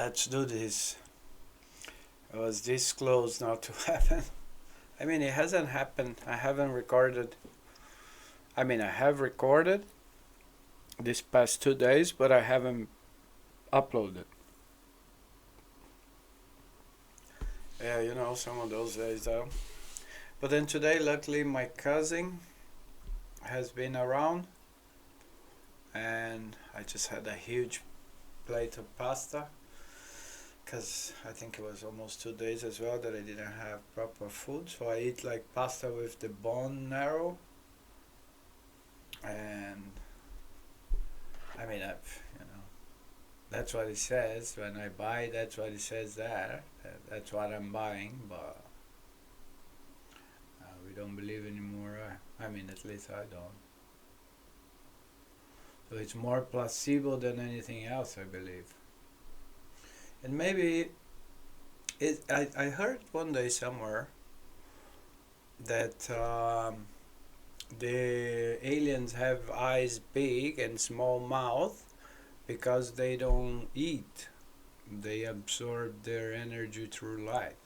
Let's do this. It was this close now to happen. I mean, it hasn't happened. I haven't recorded. I mean, I have recorded this past 2 days, but I haven't uploaded. Yeah, some of those days though. But then today, luckily, my cousin has been around, and I just had a huge plate of pasta because I think it was almost 2 days as well that I didn't have proper food. So I eat like pasta with the bone marrow, and I mean, that's what it says when I buy. That's what it says there. That's what I'm buying, but we don't believe anymore. I mean, at least I don't. So it's more placebo than anything else, I believe. And maybe I heard one day somewhere that the aliens have eyes big and small mouth because they don't eat. They absorb their energy through light.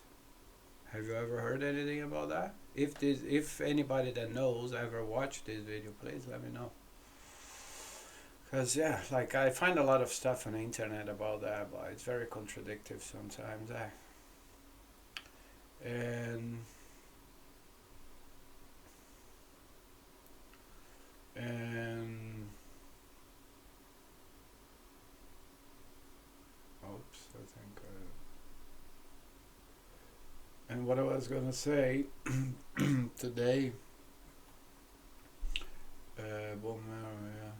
Have you ever heard anything about that? If anybody that knows ever watched this video, please let me know. Because yeah, like I find a lot of stuff on the internet about that, but it's very contradictory sometimes. And and oops, I think. And what I was gonna say today, bone marrow, yeah.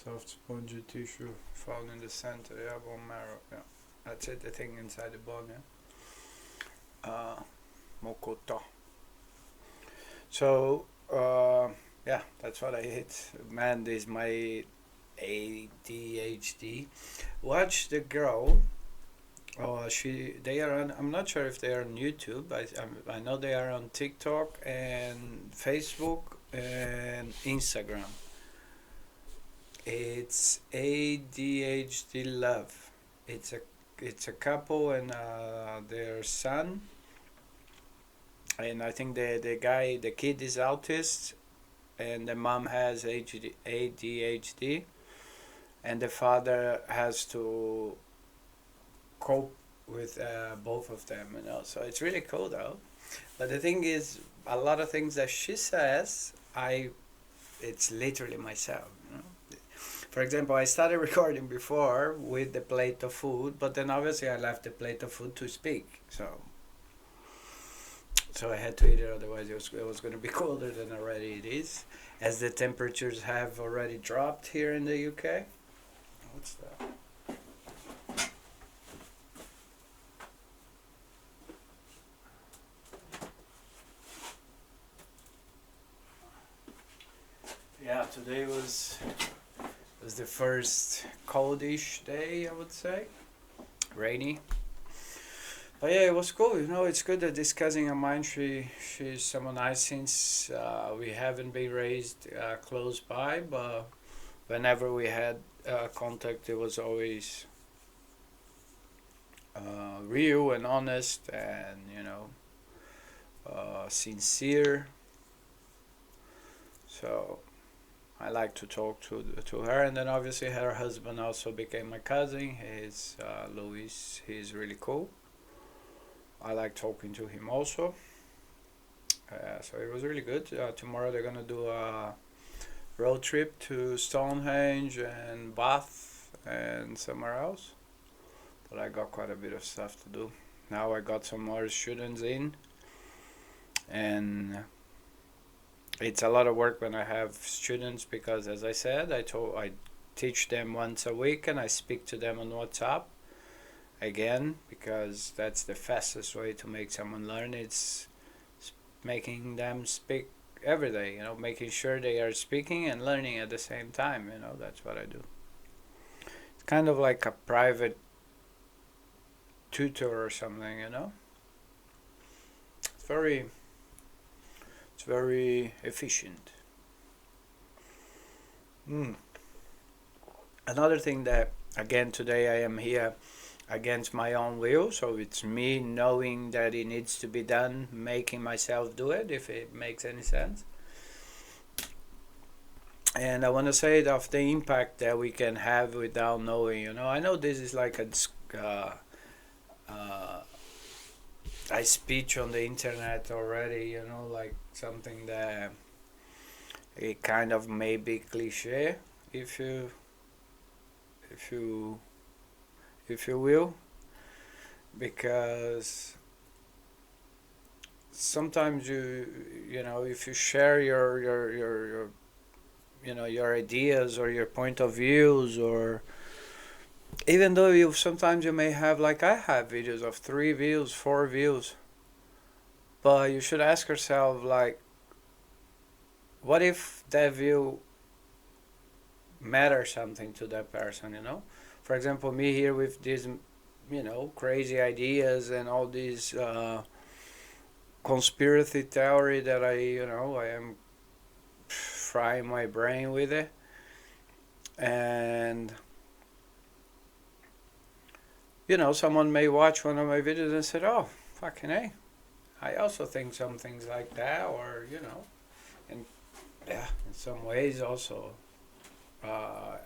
Soft spongy tissue found in the center, yeah, bone marrow, yeah. That's it, the thing inside the bone, yeah. Mokoto. So, yeah, that's what I hit. Man, this is my ADHD. Watch the girl. Oh, they are on. I'm not sure if they are on YouTube. I know they are on TikTok and Facebook and Instagram. It's ADHD Love. It's a couple and their son, and I think the kid is autist, and the mom has ADHD, and the father has to cope with both of them. So it's really cool though. But the thing is, a lot of things that she says, it's literally myself. For example, I started recording before with the plate of food, but then obviously I left the plate of food to speak. So I had to eat it, otherwise it was going to be colder than already it is, as the temperatures have already dropped here in the UK. What's that? Yeah, today was the first coldish day, I would say. Rainy. But yeah, it was cool. It's good that this cousin of mine, she's someone nice, since we haven't been raised close by, but whenever we had contact, it was always real and honest and, sincere. So I like to talk to her, and then obviously her husband also became my cousin. He's Louis. He's really cool. I like talking to him also. So it was really good. Tomorrow they're gonna do a road trip to Stonehenge and Bath and somewhere else. But I got quite a bit of stuff to do. Now I got some more students in, and it's a lot of work when I have students because, as I said, I teach them once a week and I speak to them on WhatsApp again, because that's the fastest way to make someone learn. It's making them speak every day, making sure they are speaking and learning at the same time. That's what I do. It's kind of like a private tutor or something. It's very efficient. Another thing that, again, today I am here against my own will. So it's me knowing that it needs to be done, making myself do it, if it makes any sense. And I want to say of the impact that we can have without knowing. I know this is like a speech on the internet already. Like something that it kind of may be cliche, if you if you if you will, because sometimes if you share your ideas or your point of views, or even though sometimes you may have, like I have videos of 3 views, 4 views, but you should ask yourself, like, what if that view matters something to that person. For example, me here with these crazy ideas and all these conspiracy theory that I am frying my brain with it. And someone may watch one of my videos and say, oh, fucking hey, I also think some things like that, or and yeah, in some ways also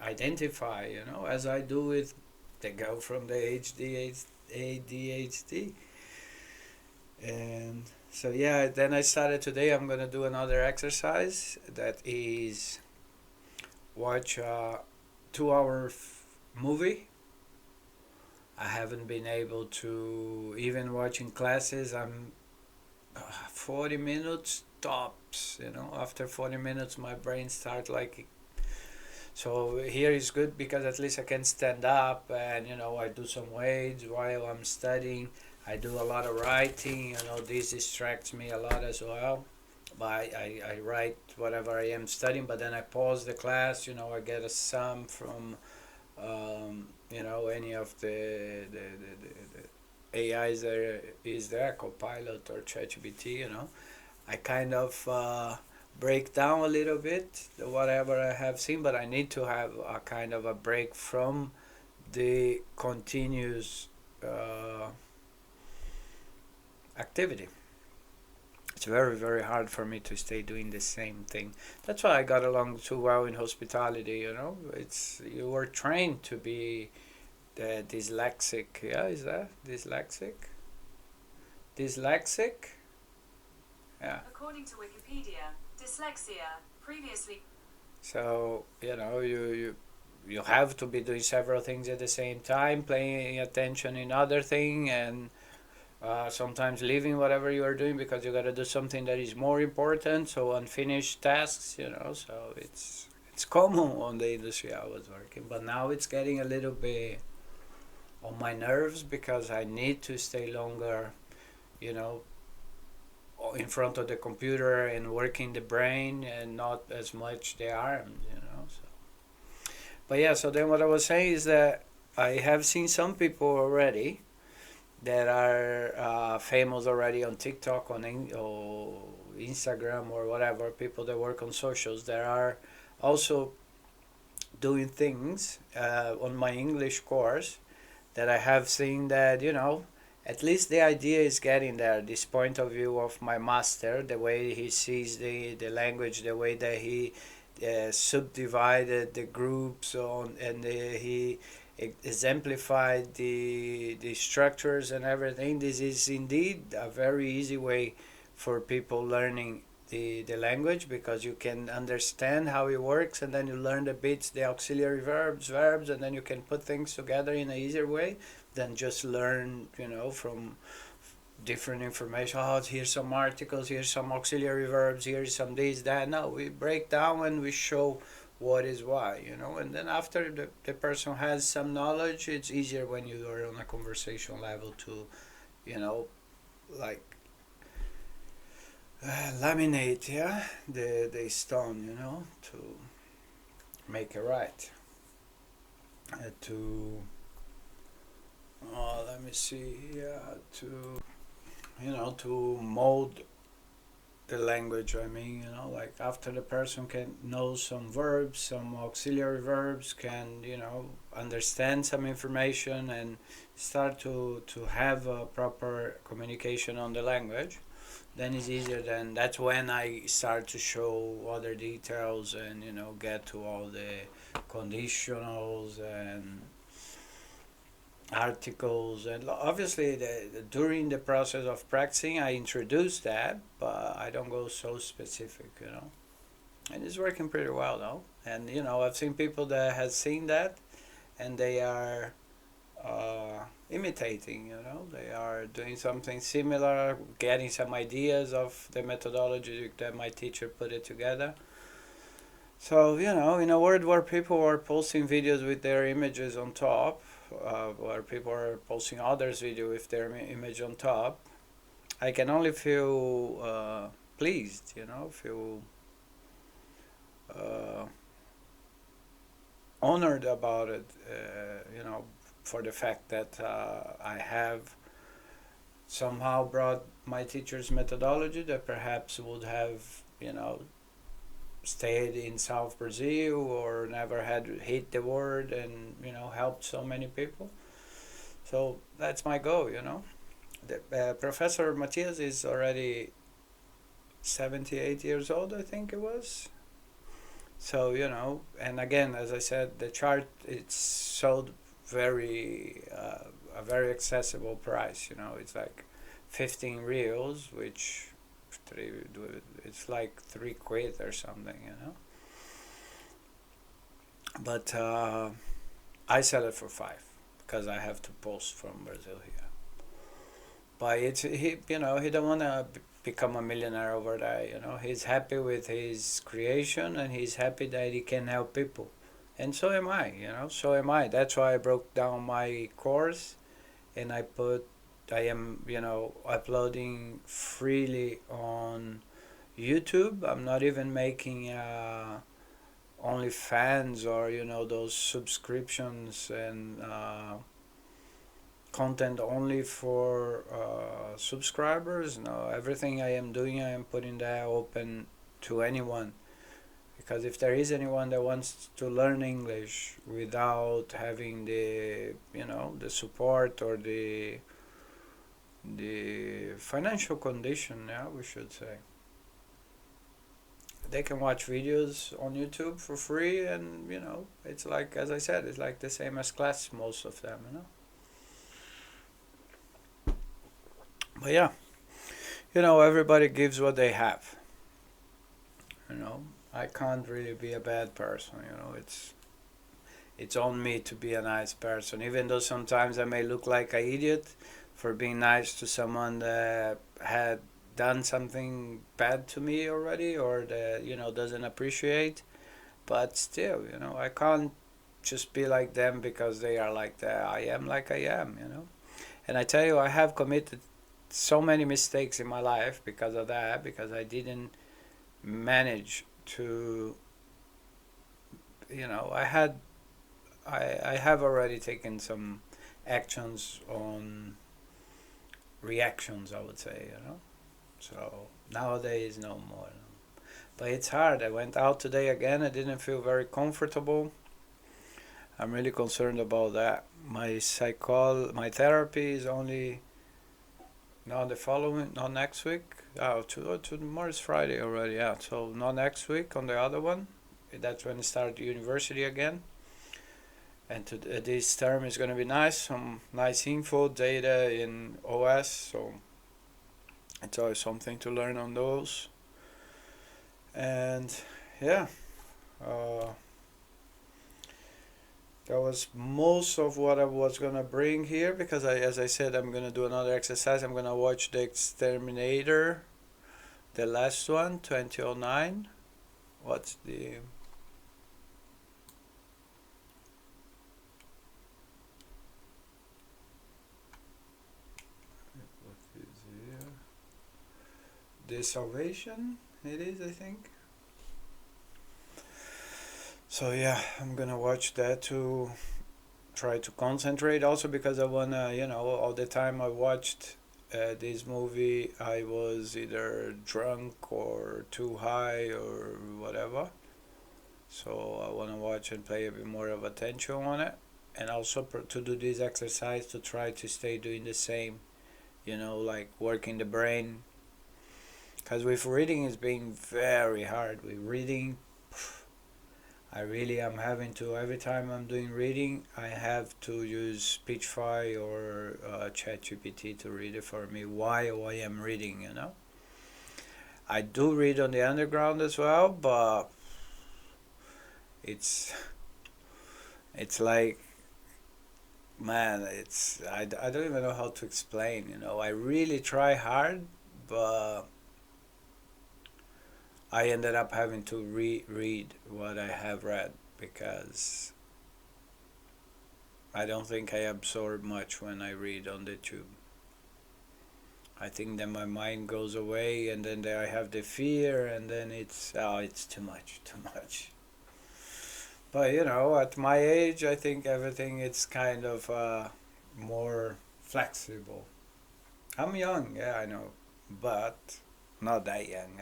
identify, as I do with the girl from the ADHD. And so yeah, then I started today. I'm gonna do another exercise that is watch a 2 hour movie. I haven't been able to, even watching classes. I'm 40 minutes tops. After 40 minutes, my brain starts like. So here is good because at least I can stand up and I do some weights while I'm studying. I do a lot of writing. This distracts me a lot as well. But I write whatever I am studying, but then I pause the class. I get a sum from any of the AIs there is there, Copilot or ChatGPT. I kind of break down a little bit whatever I have seen, but I need to have a kind of a break from the continuous activity. It's very, very hard for me to stay doing the same thing. That's why I got along too well in hospitality. You were trained to be dyslexic. Yeah, is that dyslexic? Dyslexic? Yeah. According to Wikipedia, dyslexia, previously. So, you have to be doing several things at the same time, paying attention in other thing, and sometimes leaving whatever you are doing because you got to do something that is more important. So unfinished tasks, So it's common on the industry I was working, but now it's getting a little bit on my nerves because I need to stay longer, in front of the computer and working the brain and not as much the arms. So, but yeah. So then what I was saying is that I have seen some people already that are famous already on TikTok, or Instagram or whatever, people that work on socials that are also doing things on my English course, that I have seen that, at least the idea is getting there. This point of view of my master, the way he sees the language, the way that he subdivided the groups and he exemplified the structures and everything. This is indeed a very easy way for people learning the language, because you can understand how it works, and then you learn the bits, the auxiliary verbs, and then you can put things together in an easier way than just learn, from different information. Oh, here's some articles, here's some auxiliary verbs, here's some this, that. No, we break down and we show what is why, and then after the person has some knowledge, it's easier when you are on a conversation level to, like laminate, yeah, the stone, to make it right. To let me see, yeah, to to mold the language. I mean, like after the person can know some verbs, some auxiliary verbs, can understand some information and start to have a proper communication on the language, then it's easier. Then that's when I start to show other details and get to all the conditionals and articles. And obviously during the process of practicing I introduce that, but I don't go so specific, and it's working pretty well though. And I've seen people that has seen that and they are imitating, they are doing something similar, getting some ideas of the methodology that my teacher put it together. So, in a world where people are posting videos with their images on top, where people are posting others' video with their image on top, I can only feel pleased, feel uh, honored about it, for the fact that I have somehow brought my teacher's methodology that perhaps would have, stayed in South Brazil or never had hit the world and, helped so many people. So that's my goal, Professor Matias is already 78 years old, I think it was. So, and again, as I said, the chart, it's sold very, a very accessible price, it's like 15 reals, which it's like 3 quid or something, But I sell it for 5 because I have to post from Brazil here. But he don't wanna become a millionaire over there. He's happy with his creation and he's happy that he can help people, and so am I. So am I. That's why I broke down my course, and I am uploading freely on YouTube. I'm not even making OnlyFans or those subscriptions and content only for subscribers. No, everything I am doing, I am putting that open to anyone, because if there is anyone that wants to learn English without having the support or the financial condition, yeah, we should say, they can watch videos on YouTube for free, and it's like, as I said, it's like the same as class, most of them. But yeah, everybody gives what they have. I can't really be a bad person. It's on me to be a nice person, even though sometimes I may look like an idiot for being nice to someone that had done something bad to me already, or that doesn't appreciate. But still, I can't just be like them because they are like that. I am like I am. And I tell you, I have committed so many mistakes in my life because of that, because I didn't manage to, I have already taken some actions on reactions, I would say. So nowadays, no more. But it's hard. I went out today again. I didn't feel very comfortable. I'm really concerned about that. My therapy is only not next week. Tomorrow's Friday already. Yeah, so not next week on the other one. That's when I start university again. And this term is going to be nice. Some nice info, data in OS. So it's always something to learn on those. And yeah, that was most of what I was gonna bring here, because as I said, I'm gonna do another exercise. I'm gonna watch The Exterminator, the last one, 2009. What's the what is here? The Salvation. It is, I think. So yeah, I'm gonna watch that to try to concentrate. Also because I wanna, all the time I watched this movie, I was either drunk or too high or whatever. So I want to watch and pay a bit more of attention on it, and also to do this exercise to try to stay doing the same. Like working the brain. Because with reading, it's been very hard. With reading, I really am having to, every time I'm doing reading, I have to use Speechify or ChatGPT to read it for me while I am reading. I do read on the underground as well, but it's it's like, man, I don't even know how to explain. I really try hard, but I ended up having to reread what I have read because I don't think I absorb much when I read on the tube. I think that my mind goes away, and then there I have the fear, and then it's too much, too much. But at my age, I think everything is kind of more flexible. I'm young, yeah, I know, but not that young.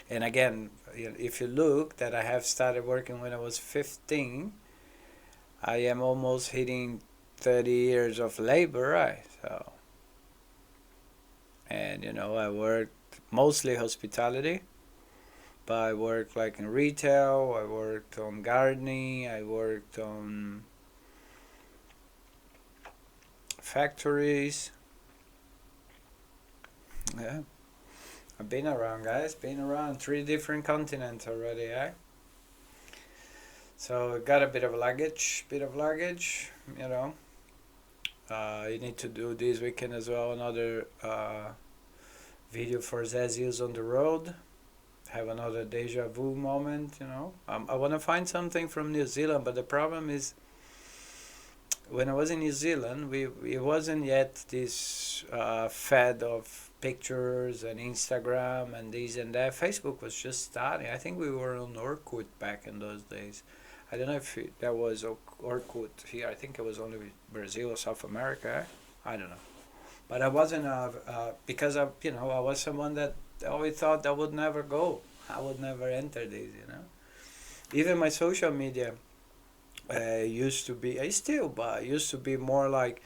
And again, if you look that I have started working when I was 15, I am almost hitting 30 years of labor, right? So, and I worked mostly hospitality, but I worked like in retail, I worked on gardening, I worked on factories. Yeah, I've been around, guys. Been around 3 different continents already, eh? So got a bit of luggage. You need to do this weekend as well another video for Zezius on the road. Have another deja vu moment. I want to find something from New Zealand, but the problem is when I was in New Zealand, it wasn't yet this fad of pictures and Instagram and this and that. Facebook was just starting. I think we were on Orkut back in those days. I don't know if that was Orkut here. I think it was only Brazil or South America. I don't know. But I wasn't, because I was someone that always thought I would never go. I would never enter this. Even my social media used to be, I still, but used to be more like,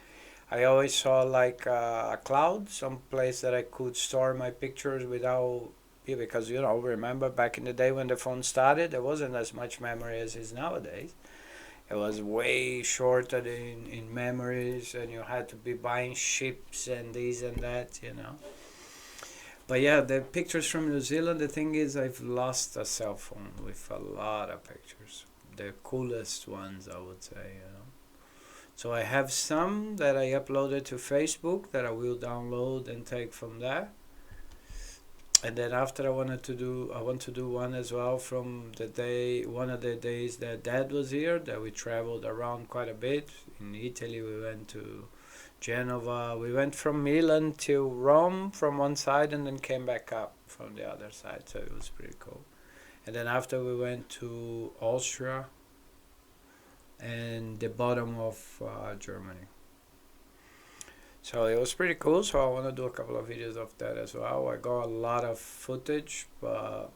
I always saw like a cloud, some place that I could store my pictures without, because remember back in the day when the phone started, there wasn't as much memory as is nowadays. It was way shorter in memories, and you had to be buying ships and this and that. But yeah, the pictures from New Zealand, the thing is, I've lost a cell phone with a lot of pictures. The coolest ones, I would say. So I have some that I uploaded to Facebook that I will download and take from there. And then after I want to do one as well from one of the days that Dad was here, that we traveled around quite a bit. In Italy, we went to Genova. We went from Milan to Rome from one side and then came back up from the other side. So it was pretty cool. And then after we went to Austria and the bottom of Germany. So it was pretty cool. So I want to do a couple of videos of that as well. I got a lot of footage, but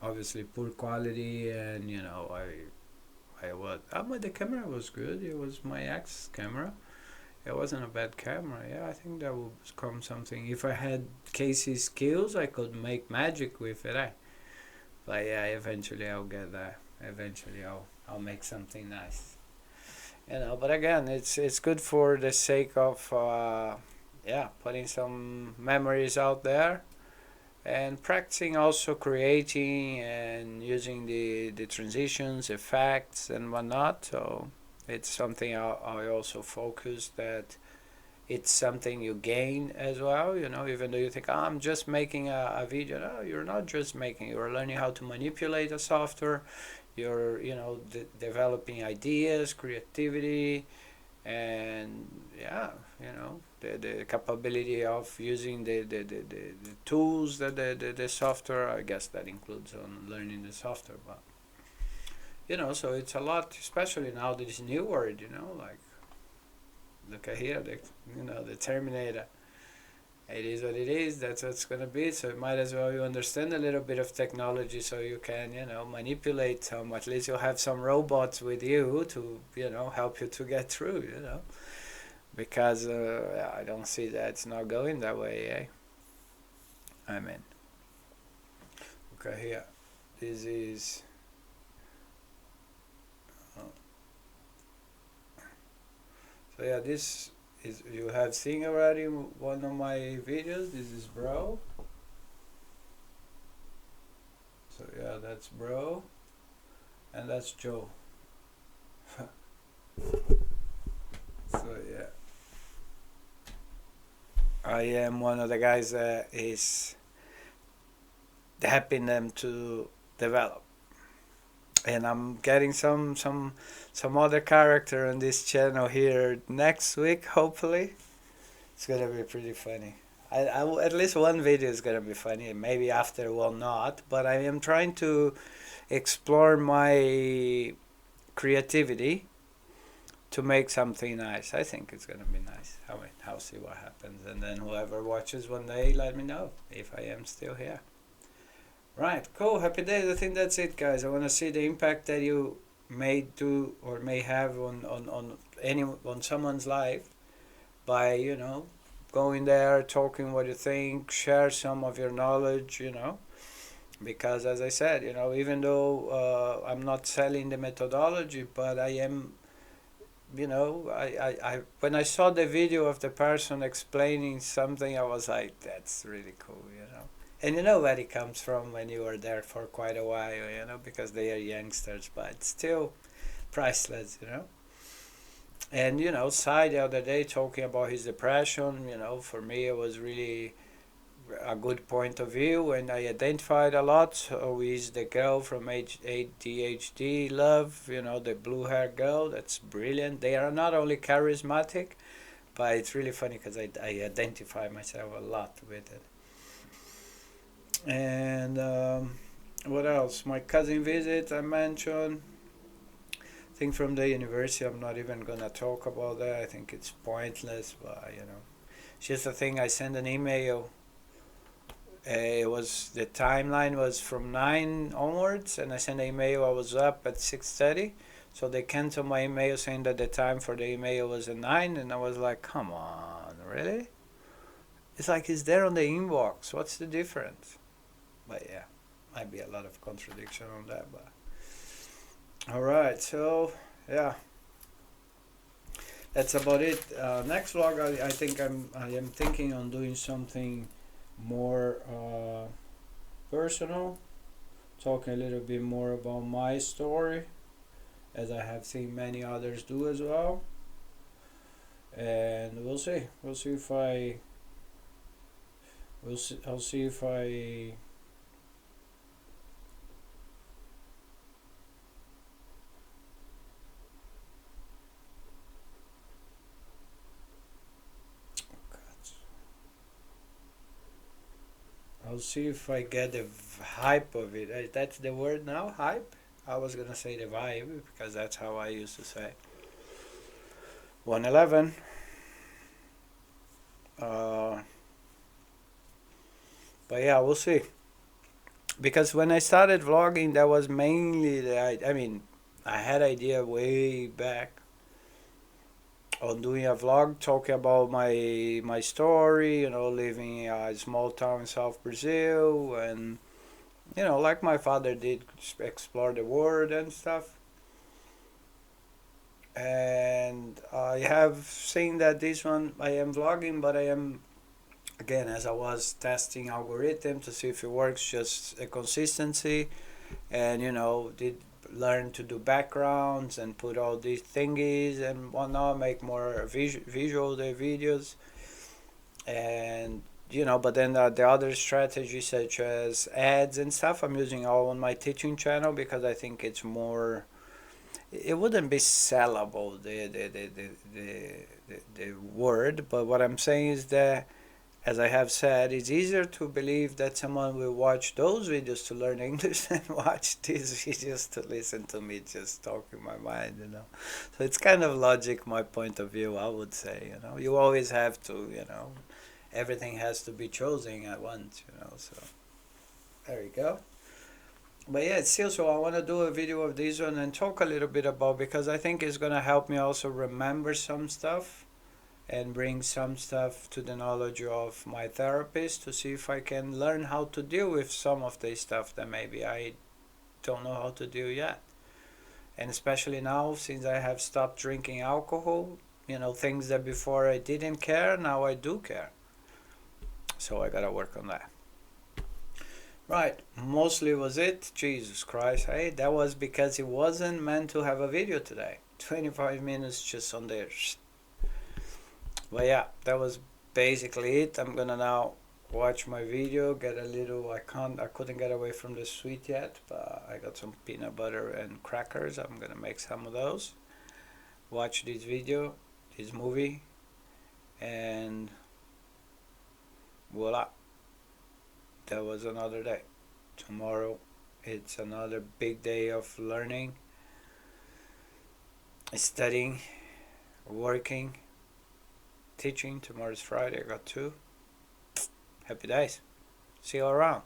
obviously poor quality, and but the camera was good. It was my ex camera. It wasn't a bad camera. Yeah, I think that would come something. If I had Casey's skills, I could make magic with it. But yeah, eventually I'll get there. Eventually I'll make something nice. But again, it's good for the sake of putting some memories out there, and practicing also creating and using the transitions, effects, and whatnot. So it's something I also focus that it's something you gain as well. Even though you think, I'm just making a video. No, you're not just making. You're learning how to manipulate a software. You're developing ideas, creativity, and the capability of using the tools that the software. I guess that includes on learning the software, but so it's a lot, especially now this new word. Like look at here, the Terminator. It is what it is. That's what it's gonna be. So might as well you understand a little bit of technology so you can, manipulate some. At least you'll have some robots with you to, help you to get through. Because I don't see that it's not going that way. I mean, okay, here. This is. So yeah, this is, you have seen already one of my videos. This is bro. So yeah, that's bro, and that's Joe. So yeah, I am one of the guys that is helping them to develop, and I'm getting some other character on this channel here next week. Hopefully, it's gonna be pretty funny. At least one video is gonna be funny. Maybe after will not, but I am trying to explore my creativity to make something nice. I think it's gonna be nice. I mean, I'll see what happens, and then whoever watches one day, let me know if I am still here. Right, cool. Happy days. I think that's it, guys. I want to see the impact that you may do or may have on someone's life by going there, talking what you think, share some of your knowledge. Because as I said, even though I'm not selling the methodology, but I am. I when I saw the video of the person explaining something, I was like, that's really cool. And you know where it comes from when you were there for quite a while, because they are youngsters, but still priceless. And, Sai the other day talking about his depression, for me it was really a good point of view, and I identified a lot with the girl from ADHD Love, the blue hair girl. That's brilliant. They are not only charismatic, but it's really funny because I identify myself a lot with it. And what else? My cousin visit I mentioned. Thing from the university, I'm not even gonna talk about that. I think it's pointless, but it's just a thing. I sent an email. It was the timeline was from 9 onwards, and I sent an email. I was up at 6:30, so they canceled my email saying that the time for the email was at 9, and I was like, come on, really? It's like it's there on the inbox. What's the difference? But yeah, might be a lot of contradiction on that. But all right, so yeah, that's about it. Next vlog, I think I am thinking on doing something more personal, talking a little bit more about my story, as I have seen many others do as well. And we'll see. We'll see if I. We'll see. I'll see if I. I'll see if I get the hype of it. That's the word now, hype. I was gonna say the vibe because that's how I used to say. 111. But yeah, we'll see. Because when I started vlogging, that was mainly I mean, I had idea way back on doing a vlog talking about my story, living in a small town in South Brazil, and like my father did, explore the world and stuff. And I have seen that this one I am vlogging, but I am again, as I was testing algorithm to see if it works, just a consistency, and did learn to do backgrounds and put all these thingies and whatnot, make more visual the videos. And but then the other strategies such as ads and stuff, I'm using all on my teaching channel because I think it's more, it wouldn't be sellable, the word, but what I'm saying is that, as I have said, it's easier to believe that someone will watch those videos to learn English than watch these videos to listen to me just talking my mind. So it's kind of logic, my point of view, I would say. You always have to, everything has to be chosen at once, so there you go. But yeah, it's still, so I want to do a video of this one and talk a little bit about, because I think it's going to help me also remember some stuff and bring some stuff to the knowledge of my therapist to see if I can learn how to deal with some of the stuff that maybe I don't know how to do yet. And especially now, since I have stopped drinking alcohol, things that before I didn't care, now I do care. So I gotta work on that. Right, mostly was it. Jesus Christ, hey, that was because it wasn't meant to have a video today. 25 minutes just on there. But yeah, that was basically it. I'm gonna now watch my video, get a little, I couldn't get away from the sweet yet, but I got some peanut butter and crackers. I'm gonna make some of those, watch this video, this movie, and voila, that was another day. Tomorrow it's another big day of learning, studying, working, teaching. Tomorrow's Friday, I got 2. Happy days. See you around.